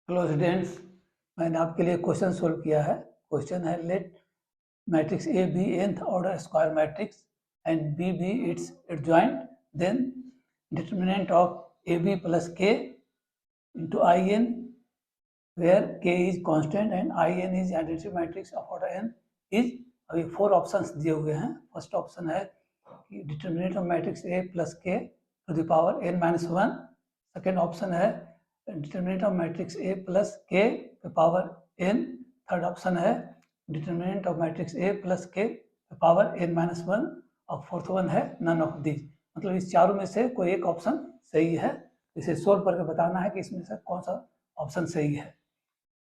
Hello students, मैंने आपके लिए क्वेश्चन सोल्व किया है। क्वेश्चन है let matrix A B nth order square matrix and B B its adjoint, then determinant of A B plus के into I N where K is constant and I N is identity matrix of order N is. अभी 4 options दिए हुए हैं। First option है कि determinant of matrix A plus k to the power n minus 1। Second option है determinant of matrix A plus k power n। Third option है determinant of matrix A plus k power n minus 1। और fourth one है none of these. मतलब इस चारों में से कोई एक ऑप्शन सही है। इसे सोल्व करके बताना है कि इसमें से कौन सा ऑप्शन सही है।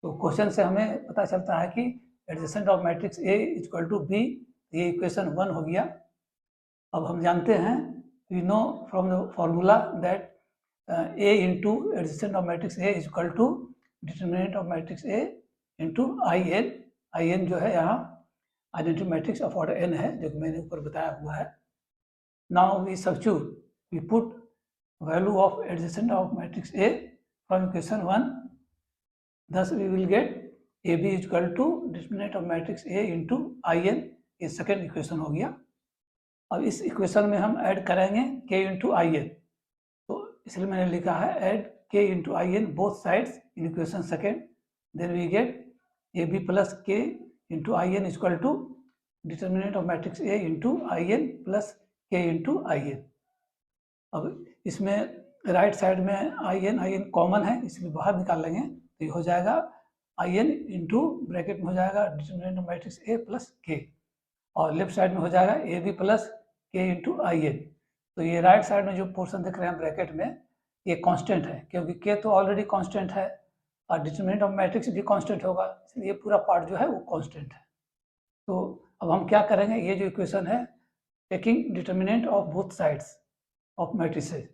तो क्वेश्चन से हमें पता चलता है कि adjacent of matrix A equal to B, ये इक्वेशन 1 हो गया। अब हम जानते हैं, we know from the formula that A into adjacent of matrix A is equal to determinant of matrix A into I N जो है यहाँ identity matrix of order n है, जो कि मैंने ऊपर बताया हुआ है। Now we substitute, we put value of adjacent of matrix A from equation 1, thus we will get AB is equal to determinant of matrix A into I N. ये second equation हो गया। अब इस इक्वेशन में हम add करेंगे K into I N, तो इसलिए मैंने लिखा है add K into I N both sides in equation second, then we get AB plus K into I N equal to determinant of matrix A into I N plus K into I N. अब इसमें right side में I N common है, इसलिए बाहर निकाल लेंगे तो ये हो जाएगा आई एन इंटू ब्रैकेट में हो जाएगा determinant of matrix A plus के, और लेफ्ट साइड में हो जाएगा ए बी प्लस के इंटू आई एन। तो ये राइट साइड में जो पोर्शन दिख रहे हैं ब्रैकेट में, ये कांस्टेंट है क्योंकि के तो ऑलरेडी कांस्टेंट है और डिटरमिनेंट ऑफ मैट्रिक्स भी कांस्टेंट होगा, इसलिए पूरा पार्ट जो है वो कांस्टेंट है। तो अब हम क्या करेंगे, ये जो इक्वेशन है taking determinant of both sides of matrices,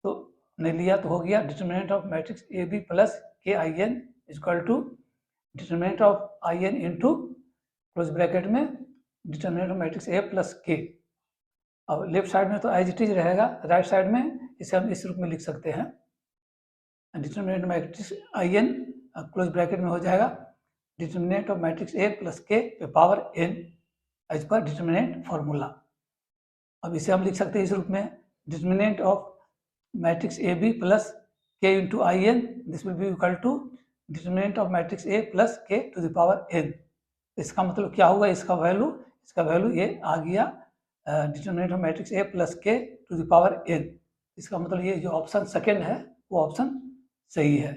तो हमने लिया तो हो गया determinant of matrix A B plus k I N equal to determinant of I n into close bracket में determinant of matrix A plus k. अब left side में तो एज इट इज रहेगा, राइट साइड में इसे हम इस रूप में लिख सकते हैं determinant of matrix I n close bracket में हो जाएगा determinant of matrix A plus k power n as पर डिटरमिनेंट फॉर्मूला। अब इसे हम लिख सकते हैं इस रूप में determinant of matrix A B plus के into I n, this will be equal to determinant of matrix A plus k to the power n। इसका मतलब क्या हुआ, इसका वैल्यू ये आ गया determinant of matrix A plus k to the power n। इसका मतलब ये जो ऑप्शन सेकेंड है वो ऑप्शन सही है।